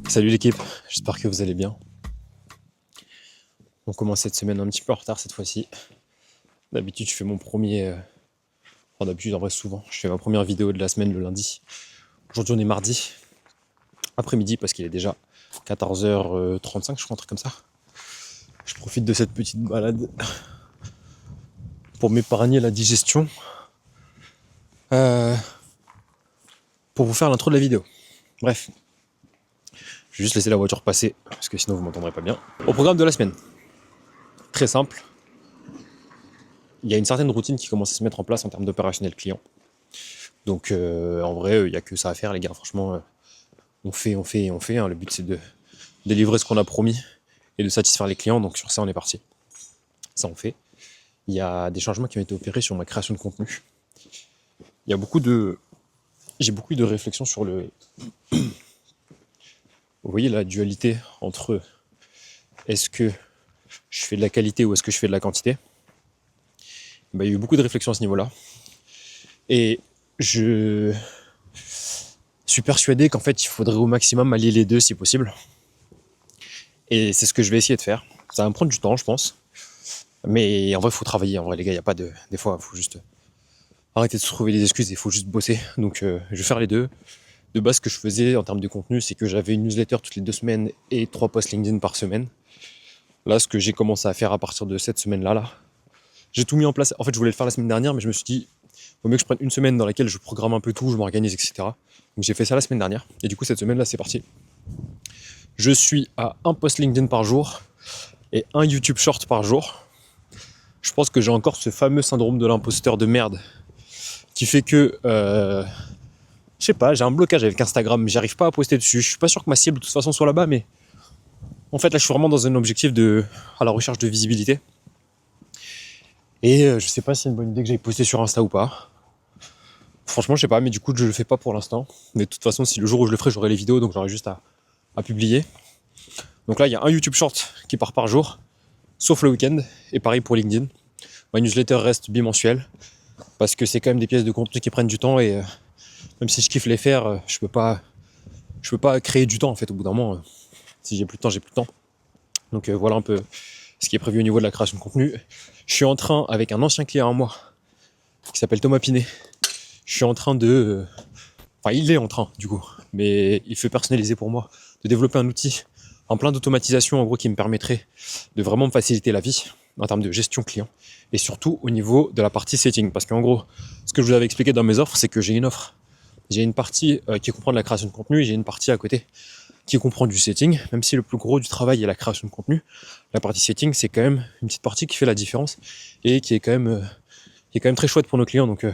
Salut l'équipe, j'espère que vous allez bien. On commence cette semaine un petit peu en retard cette fois-ci. D'habitude je fais mon premier... d'habitude en vrai souvent, je fais ma première vidéo de la semaine le lundi. Aujourd'hui on est mardi, après-midi parce qu'il est déjà 14h35 je crois, un truc comme ça. Je profite de cette petite balade pour m'épargner la digestion. Pour vous faire l'intro de la vidéo. Bref. Je vais juste laisser la voiture passer, parce que sinon vous m'entendrez pas bien. Au programme de la semaine. Très simple. Il y a une certaine routine qui commence à se mettre en place en termes d'opérationnel client. Donc en vrai, il n'y a que ça à faire les gars, franchement. On fait. Hein. Le but c'est de délivrer ce qu'on a promis et de satisfaire les clients, donc sur ça on est parti. Ça on fait. Il y a des changements qui ont été opérés sur ma création de contenu. Il y a j'ai beaucoup de réflexions sur le... Vous voyez la dualité entre est-ce que je fais de la qualité ou est-ce que je fais de la quantité. Il y a eu beaucoup de réflexions à ce niveau-là. Et je suis persuadé qu'en fait, il faudrait au maximum allier les deux si possible. Et c'est ce que je vais essayer de faire. Ça va me prendre du temps, je pense. Mais en vrai, il faut travailler. En vrai, les gars, il n'y a pas de... Des fois, il faut juste arrêter de se trouver des excuses. Il faut juste bosser. Donc, je vais faire les deux. De base, ce que je faisais en termes de contenu, c'est que j'avais une newsletter toutes les 2 semaines et 3 posts LinkedIn par semaine. Là, ce que j'ai commencé à faire à partir de cette semaine-là, j'ai tout mis en place. En fait, je voulais le faire la semaine dernière, mais je me suis dit, il vaut mieux que je prenne une semaine dans laquelle je programme un peu tout, je m'organise, etc. Donc j'ai fait ça la semaine dernière. Et du coup, cette semaine-là, c'est parti. Je suis à un post LinkedIn par jour et un YouTube Short par jour. Je pense que j'ai encore ce fameux syndrome de l'imposteur de merde qui fait que, je sais pas, j'ai un blocage avec Instagram. J'arrive pas à poster dessus. Je suis pas sûr que ma cible de toute façon soit là-bas, mais en fait, là, je suis vraiment dans un objectif à la recherche de visibilité. Et je sais pas si c'est une bonne idée que j'aille poster sur Insta ou pas. Franchement, je sais pas, mais du coup, je le fais pas pour l'instant. Mais de toute façon, si le jour où je le ferai, j'aurai les vidéos, donc j'aurai juste à publier. Donc là, il y a un YouTube Short qui part par jour, sauf le week-end. Et pareil pour LinkedIn. Ma newsletter reste bimensuelle, parce que c'est quand même des pièces de contenu qui prennent du temps. Et même si je kiffe les faire, je peux pas créer du temps, en fait, au bout d'un moment. Si j'ai plus de temps, j'ai plus de temps. Donc voilà un peu ce qui est prévu au niveau de la création de contenu. Je suis en train, avec un ancien client à moi, qui s'appelle Thomas Pinet, je suis en train de... Enfin, il est en train, du coup, mais il fait personnaliser pour moi, de développer un outil en plein d'automatisation, en gros, qui me permettrait de vraiment me faciliter la vie en termes de gestion client, et surtout au niveau de la partie setting. Parce qu'en gros, ce que je vous avais expliqué dans mes offres, c'est que j'ai une offre. J'ai une partie qui comprend de la création de contenu, et j'ai une partie à côté qui comprend du setting. Même si le plus gros du travail est la création de contenu, la partie setting, c'est quand même une petite partie qui fait la différence, et qui est quand même très chouette pour nos clients. Donc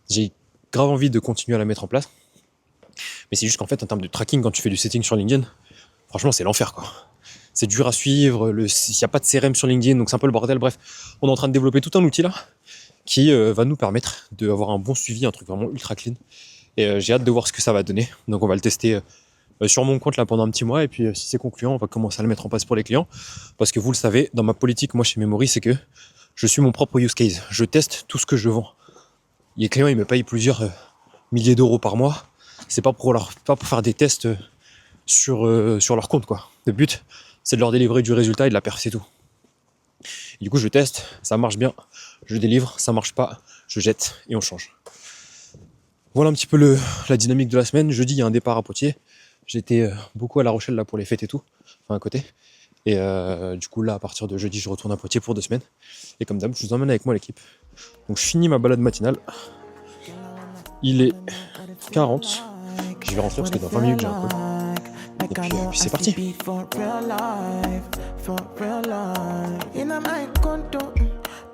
j'ai grave envie de continuer à la mettre en place. Mais c'est juste qu'en fait, en termes de tracking, quand tu fais du setting sur LinkedIn, franchement, c'est l'enfer, quoi. C'est dur à suivre, il n'y a pas de CRM sur LinkedIn, donc c'est un peu le bordel. Bref, on est en train de développer tout un outil là qui va nous permettre d'avoir un bon suivi, un truc vraiment ultra clean. Et j'ai hâte de voir ce que ça va donner. Donc on va le tester sur mon compte là pendant un petit mois, et puis si c'est concluant, on va commencer à le mettre en place pour les clients. Parce que vous le savez, dans ma politique, moi chez Memory, c'est que je suis mon propre use case. Je teste tout ce que je vends. Les clients, ils me payent plusieurs milliers d'euros par mois. C'est pas pour faire des tests sur leur compte, quoi. Le but, c'est de leur délivrer du résultat et de la perf, c'est tout. Et du coup, je teste, ça marche bien, je délivre, ça marche pas, je jette et on change. Voilà un petit peu la dynamique de la semaine. Jeudi, il y a un départ à Poitiers. J'étais beaucoup à La Rochelle là pour les fêtes et tout, enfin à côté. Et du coup, là, à partir de jeudi, je retourne à Poitiers pour 2 semaines. Et comme d'hab, je vous emmène avec moi l'équipe. Donc, je finis ma balade matinale. Il est 40. Je vais rentrer parce que dans 20 minutes, j'ai un call. Et puis c'est parti.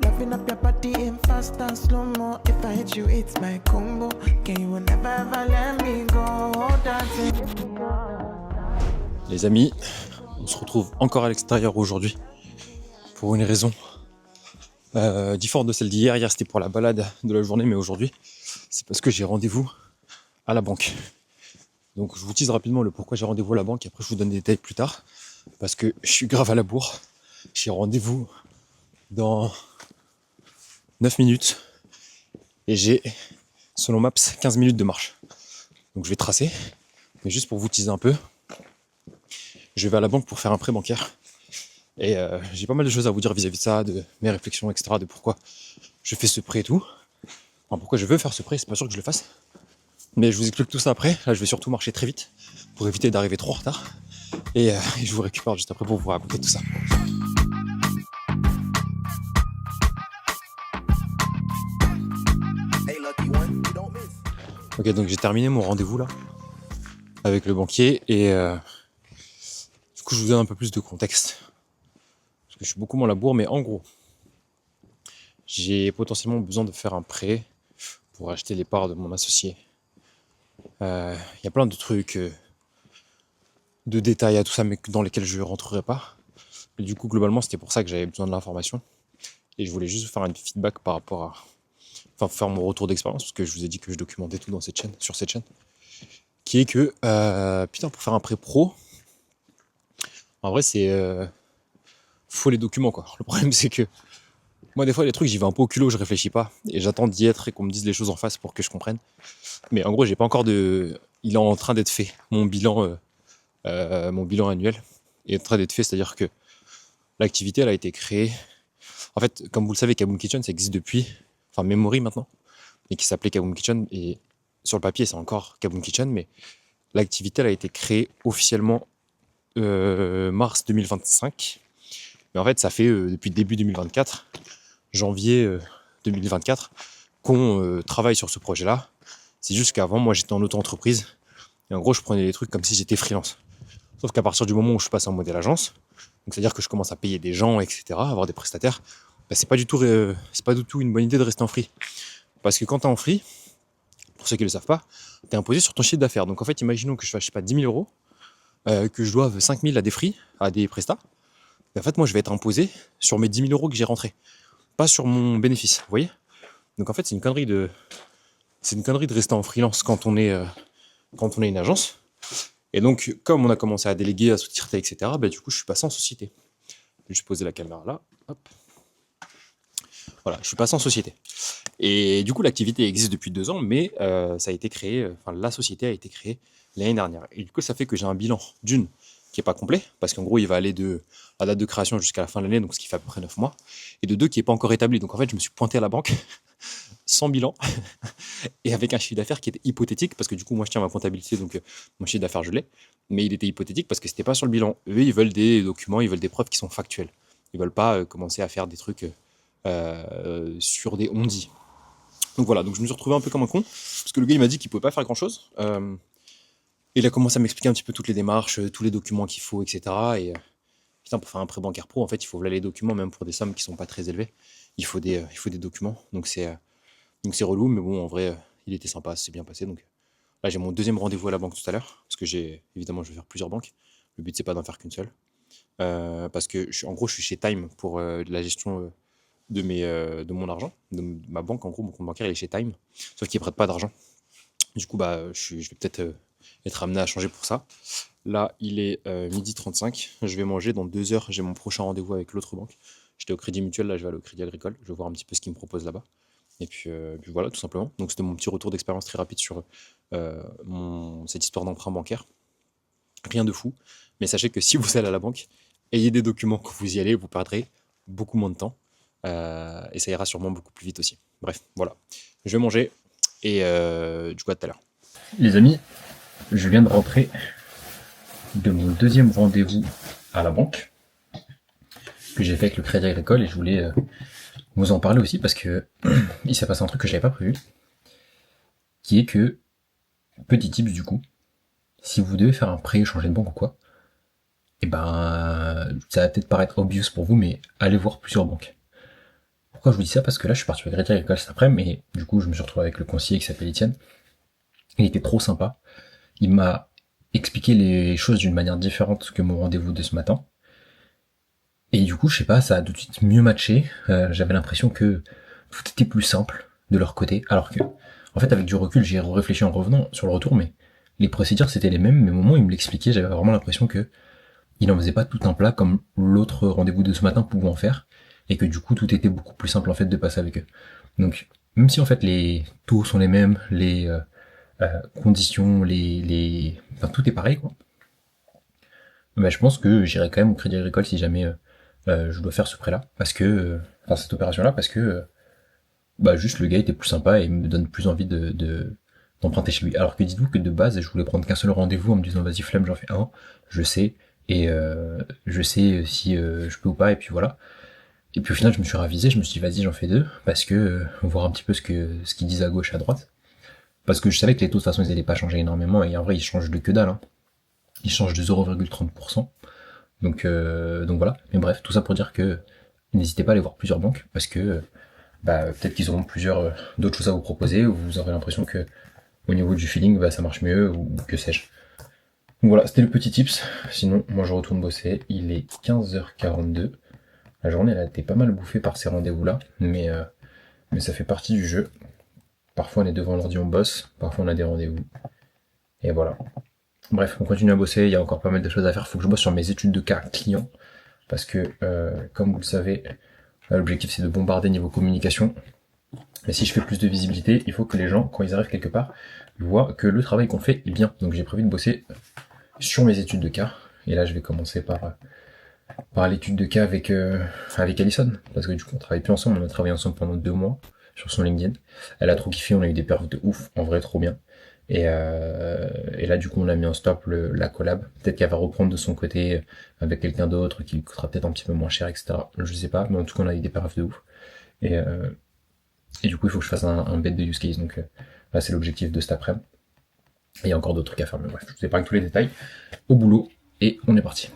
Loving up your body in fast and slow mo. If I hit you, it's my combo. Can you never ever let me go? Les amis, on se retrouve encore à l'extérieur aujourd'hui pour une raison différente de celle d'hier. Hier, c'était pour la balade de la journée, mais aujourd'hui, c'est parce que j'ai rendez-vous à la banque. Donc je vous tease rapidement le pourquoi j'ai rendez-vous à la banque, et après je vous donne des détails plus tard. Parce que je suis grave à la bourre. J'ai rendez-vous dans 9 minutes et j'ai, selon Maps, 15 minutes de marche. Donc je vais tracer, mais juste pour vous teaser un peu, je vais à la banque pour faire un prêt bancaire. Et j'ai pas mal de choses à vous dire vis-à-vis de ça, de mes réflexions, etc., de pourquoi je fais ce prêt et tout. Enfin, pourquoi je veux faire ce prêt, c'est pas sûr que je le fasse. Mais je vous explique tout ça après. Là, je vais surtout marcher très vite pour éviter d'arriver trop en retard. Et je vous récupère juste après pour vous raconter tout ça. Ok, donc j'ai terminé mon rendez-vous là avec le banquier et du coup je vous donne un peu plus de contexte parce que je suis beaucoup moins à la bourre, mais en gros j'ai potentiellement besoin de faire un prêt pour acheter les parts de mon associé. Il y a plein de trucs, de détails à tout ça, mais dans lesquels je ne rentrerai pas. Mais du coup globalement c'était pour ça que j'avais besoin de l'information et je voulais juste faire un feedback par rapport à, enfin faire mon retour d'expérience parce que je vous ai dit que je documentais tout dans cette chaîne, sur cette chaîne, qui est que putain, pour faire un prêt pro, en vrai c'est faut les documents quoi. Le problème c'est que moi des fois les trucs j'y vais un peu au culot, je réfléchis pas et j'attends d'y être et qu'on me dise les choses en face pour que je comprenne. Mais en gros j'ai pas encore de, il est en train d'être fait. Mon bilan annuel est en train d'être fait, c'est-à-dire que l'activité elle a été créée. En fait, comme vous le savez, Kaboom Kitchen ça existe depuis, enfin Memory maintenant, et qui s'appelait Kaboom Kitchen et sur le papier c'est encore Kaboom Kitchen, mais l'activité elle a été créée officiellement mars 2025. Mais en fait ça fait depuis début 2024, janvier 2024, qu'on travaille sur ce projet-là. C'est juste qu'avant, moi, j'étais en auto-entreprise. Et en gros, je prenais les trucs comme si j'étais freelance. Sauf qu'à partir du moment où je passe en modèle agence, donc c'est-à-dire que je commence à payer des gens, etc., avoir des prestataires, bah, c'est pas du tout une bonne idée de rester en free. Parce que quand tu es en free, pour ceux qui ne le savent pas, tu es imposé sur ton chiffre d'affaires. Donc en fait, imaginons que je fasse, je sais pas, 10 000 euros, que je doive 5 000 à des free, à des prestats. Et en fait, moi, je vais être imposé sur mes 10 000 euros que j'ai rentrés, pas sur mon bénéfice. Vous voyez ? Donc en fait, c'est une connerie de rester en freelance quand on est une agence. Et donc, comme on a commencé à déléguer, à sous-traiter, etc., bah, du coup, je suis passé en société. Je vais juste poser la caméra là. Hop. Voilà, je suis passé en société. Et du coup, l'activité existe depuis 2 ans, mais ça a été créé, la société a été créée l'année dernière. Et du coup, ça fait que j'ai un bilan d'une qui n'est pas complet, parce qu'en gros, il va aller de la date de création jusqu'à la fin de l'année, donc ce qui fait à peu près 9 mois, et de 2 qui n'est pas encore établi. Donc en fait, je me suis pointé à la banque sans bilan et avec un chiffre d'affaires qui était hypothétique, parce que du coup, moi, je tiens ma comptabilité, donc mon chiffre d'affaires, je l'ai, mais il était hypothétique parce que c'était pas sur le bilan. Eux, ils veulent des documents, ils veulent des preuves qui sont factuelles. Ils veulent pas commencer à faire des trucs sur des on-dit. Donc voilà, donc je me suis retrouvé un peu comme un con, parce que le gars, il m'a dit qu'il pouvait pas faire grand-chose. Il a commencé à m'expliquer un petit peu toutes les démarches, tous les documents qu'il faut, etc. Et putain, pour faire un prêt bancaire pro, en fait, il faut voilà les documents, même pour des sommes qui sont pas très élevées. Il faut des documents. Donc c'est relou, mais bon, en vrai, il était sympa, c'est bien passé. Donc là, j'ai mon deuxième rendez-vous à la banque tout à l'heure, parce que évidemment, je vais faire plusieurs banques. Le but, c'est pas d'en faire qu'une seule. Parce que, en gros, je suis chez Time pour la gestion de mon argent. De ma banque, en gros, mon compte bancaire, il est chez Time. Sauf qu'il ne prête pas d'argent. Du coup, bah, je vais peut-être être amené à changer pour ça. Là, il est 12h35. Je vais manger dans 2 heures. J'ai mon prochain rendez-vous avec l'autre banque. J'étais au Crédit Mutuel, là, je vais aller au Crédit Agricole. Je vais voir un petit peu ce qu'ils me proposent là-bas. Et puis voilà, tout simplement. Donc c'était mon petit retour d'expérience très rapide sur cette histoire d'emprunt bancaire. Rien de fou. Mais sachez que si vous allez à la banque, ayez des documents quand vous y allez, vous perdrez beaucoup moins de temps. Et ça ira sûrement beaucoup plus vite aussi. Bref, voilà. Je vais manger et du coup à tout à l'heure. Les amis, je viens de rentrer de mon deuxième rendez-vous à la banque que j'ai fait avec le Crédit Agricole et je voulais vous en parler aussi parce que il s'est passé un truc que j'avais pas prévu, qui est que, petit tips du coup, si vous devez faire un prêt, changer de banque ou quoi, et ben ça va peut-être paraître obvious pour vous, mais allez voir plusieurs banques. Pourquoi je vous dis ça? Parce que là je suis parti au Crédit Agricole cet après, mais du coup je me suis retrouvé avec le conseiller qui s'appelle Étienne. Il était trop sympa. Il m'a expliqué les choses d'une manière différente que mon rendez-vous de ce matin. Et du coup, je sais pas, ça a tout de suite mieux matché. J'avais l'impression que tout était plus simple de leur côté. Alors que, en fait, avec du recul, j'ai réfléchi en revenant sur le retour, mais les procédures c'était les mêmes, mais au moment où il me l'expliquait, j'avais vraiment l'impression que il n'en faisait pas tout un plat comme l'autre rendez-vous de ce matin pouvait en faire, et que du coup, tout était beaucoup plus simple en fait de passer avec eux. Donc, même si en fait les taux sont les mêmes, les conditions, enfin tout est pareil quoi. Bah, je pense que j'irai quand même au Crédit Agricole si jamais je dois faire ce prêt-là, parce que, enfin cette opération-là, parce que bah juste le gars était plus sympa et me donne plus envie d'emprunter chez lui. Alors que dites-vous que de base, je voulais prendre qu'un seul rendez-vous en me disant vas-y flemme, j'en fais un, je sais, et je sais si je peux ou pas, et puis voilà. Et puis au final, je me suis ravisé, je me suis dit vas-y, j'en fais deux, parce que voir un petit peu ce qu'ils disent à gauche, à droite. Parce que je savais que les taux de toute façon ils allaient pas changer énormément, et en vrai ils changent de que dalle, hein. Ils changent de 0,30%. Donc voilà. Mais bref, tout ça pour dire que n'hésitez pas à aller voir plusieurs banques, parce que bah, peut-être qu'ils auront plusieurs d'autres choses à vous proposer, ou vous aurez l'impression que au niveau du feeling, bah, ça marche mieux, ou que sais-je. Donc voilà, c'était le petit tips. Sinon, moi je retourne bosser. Il est 15h42. La journée, elle a été pas mal bouffée par ces rendez-vous-là, mais ça fait partie du jeu. Parfois on est devant l'ordi, on bosse, parfois on a des rendez-vous. Et voilà. Bref, on continue à bosser, il y a encore pas mal de choses à faire. Faut que je bosse sur mes études de cas clients, parce que, comme vous le savez, l'objectif c'est de bombarder niveau communication. Mais si je fais plus de visibilité, il faut que les gens, quand ils arrivent quelque part, voient que le travail qu'on fait est bien. Donc j'ai prévu de bosser sur mes études de cas. Et là, je vais commencer par l'étude de cas avec Alison. Parce que du coup, on travaille plus ensemble. On a travaillé ensemble pendant 2 mois sur son LinkedIn. Elle a trop kiffé. On a eu des perfs de ouf. En vrai, trop bien. Et là, du coup, on a mis en stop la collab. Peut-être qu'elle va reprendre de son côté avec quelqu'un d'autre qui lui coûtera peut-être un petit peu moins cher, etc. Je sais pas. Mais en tout cas, on a eu des perfs de ouf. Et, euh, et du coup, il faut que je fasse un bête de use case. Donc là, c'est l'objectif de cet après-midi. Et il y a encore d'autres trucs à faire, mais bref, je vous épargne tous les détails. Au boulot, et on est parti.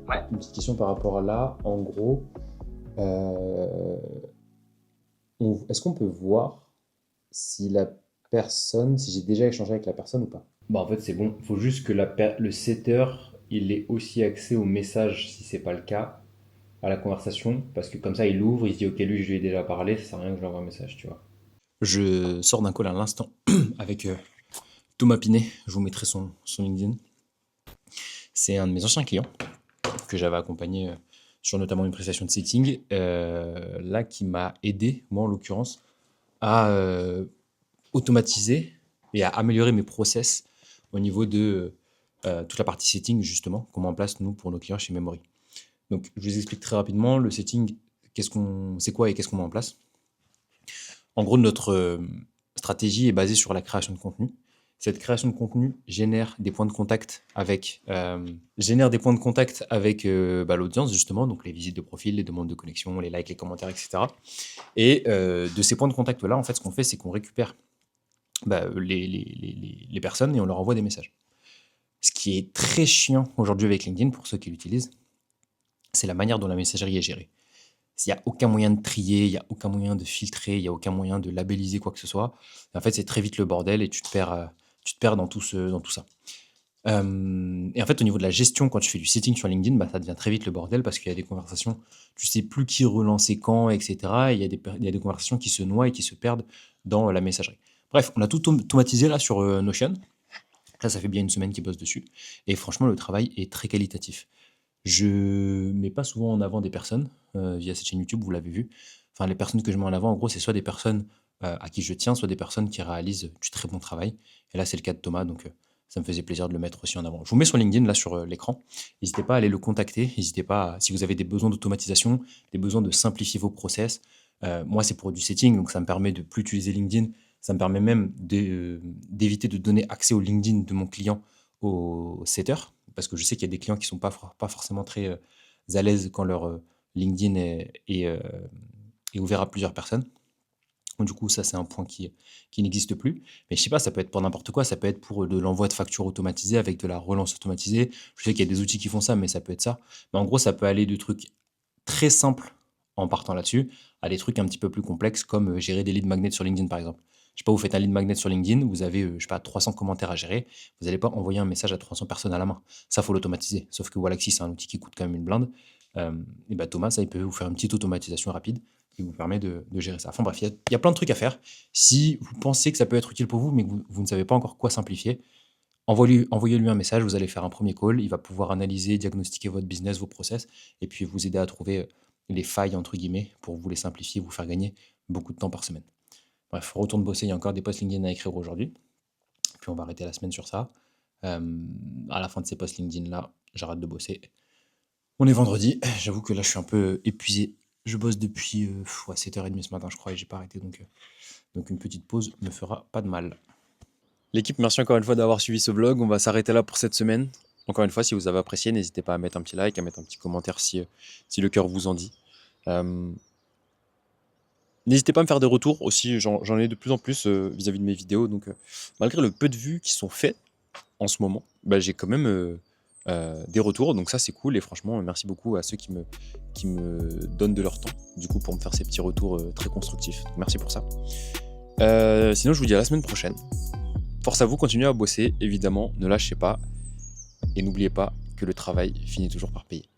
Ouais, une petite question par rapport à là. En gros, euh, est-ce qu'on peut voir si la personne, si j'ai déjà échangé avec la personne ou pas? Bah en fait c'est bon, il faut juste que le setter il ait aussi accès au message si c'est pas le cas, à la conversation, parce que comme ça il ouvre, il se dit ok lui je lui ai déjà parlé, ça sert à rien que je lui envoie un message, tu vois. Je sors d'un call à l'instant avec Thomas Pinet. Je vous mettrai son LinkedIn. C'est un de mes anciens clients que j'avais accompagné sur notamment une prestation de setting, là qui m'a aidé, moi en l'occurrence, à automatiser et à améliorer mes process au niveau de toute la partie setting, justement, qu'on met en place, nous, pour nos clients chez Memory. Donc, je vous explique très rapidement, le setting, c'est quoi et qu'est-ce qu'on met en place. En gros, notre stratégie est basée sur la création de contenu. Cette création de contenu génère des points de contact avec, l'audience, justement, donc les visites de profil, les demandes de connexion, les likes, les commentaires, etc. Et de ces points de contact-là, en fait, ce qu'on fait, c'est qu'on récupère les personnes et on leur envoie des messages. Ce qui est très chiant aujourd'hui avec LinkedIn, pour ceux qui l'utilisent, c'est la manière dont la messagerie est gérée. Il n'y a aucun moyen de trier, il n'y a aucun moyen de filtrer, il n'y a aucun moyen de labelliser quoi que ce soit. Et en fait, c'est très vite le bordel et tu te perds dans tout ça. Et en fait, au niveau de la gestion, quand tu fais du setting sur LinkedIn, ça devient très vite le bordel parce qu'il y a des conversations, tu sais plus qui relancer quand, etc. Et il y a des conversations qui se noient et qui se perdent dans la messagerie. Bref, on a tout automatisé là sur Notion. Là, ça fait bien une semaine qu'ils bossent dessus. Et franchement, le travail est très qualitatif. Je mets pas souvent en avant des personnes via cette chaîne YouTube, vous l'avez vu. Enfin, les personnes que je mets en avant, en gros, c'est soit des personnes à qui je tiens, soit des personnes qui réalisent du très bon travail. Et là, c'est le cas de Thomas, donc ça me faisait plaisir de le mettre aussi en avant. Je vous mets son LinkedIn là sur l'écran. N'hésitez pas à aller le contacter. N'hésitez pas, si vous avez des besoins d'automatisation, des besoins de simplifier vos process. Moi, c'est pour du setting, donc ça me permet de plus utiliser LinkedIn. Ça me permet même d'éviter de donner accès au LinkedIn de mon client aux setters, parce que je sais qu'il y a des clients qui sont pas forcément très à l'aise quand leur LinkedIn est ouvert à plusieurs personnes. Donc, du coup, ça, c'est un point qui n'existe plus. Mais je sais pas, ça peut être pour n'importe quoi. Ça peut être pour de l'envoi de factures automatisées avec de la relance automatisée. Je sais qu'il y a des outils qui font ça, mais ça peut être ça. Mais en gros, ça peut aller de trucs très simples en partant là-dessus à des trucs un petit peu plus complexes comme gérer des lead magnets sur LinkedIn, par exemple. Je sais pas, vous faites un lead magnet sur LinkedIn, vous avez, je sais pas, 300 commentaires à gérer. Vous n'allez pas envoyer un message à 300 personnes à la main. Ça, faut l'automatiser. Sauf que Wallaxy, c'est un outil qui coûte quand même une blinde. Et bah, Thomas, ça, il peut vous faire une petite automatisation rapide qui vous permet de gérer ça. Enfin bref, il y a plein de trucs à faire. Si vous pensez que ça peut être utile pour vous, mais que vous ne savez pas encore quoi simplifier, envoyez-lui un message, vous allez faire un premier call, il va pouvoir analyser, diagnostiquer votre business, vos process, et puis vous aider à trouver les failles, entre guillemets, pour vous les simplifier, vous faire gagner beaucoup de temps par semaine. Bref, retourne bosser, il y a encore des posts LinkedIn à écrire aujourd'hui, puis on va arrêter la semaine sur ça. À la fin de ces posts LinkedIn-là, j'arrête de bosser. On est vendredi, j'avoue que là je suis un peu épuisé. Je bosse depuis 7h30 ce matin, je crois, et j'ai pas arrêté, donc une petite pause me fera pas de mal. L'équipe, merci encore une fois d'avoir suivi ce vlog. On va s'arrêter là pour cette semaine. Encore une fois, si vous avez apprécié, n'hésitez pas à mettre un petit like, à mettre un petit commentaire si le cœur vous en dit. N'hésitez pas à me faire des retours aussi, j'en ai de plus en plus vis-à-vis de mes vidéos. Donc malgré le peu de vues qui sont faites en ce moment, bah, j'ai quand même des retours, donc ça c'est cool. Et franchement, merci beaucoup à ceux qui me donnent de leur temps, du coup, pour me faire ces petits retours très constructifs. Donc, merci pour ça. Sinon, je vous dis à la semaine prochaine. Force à vous, continuez à bosser, évidemment, ne lâchez pas. Et n'oubliez pas que le travail finit toujours par payer.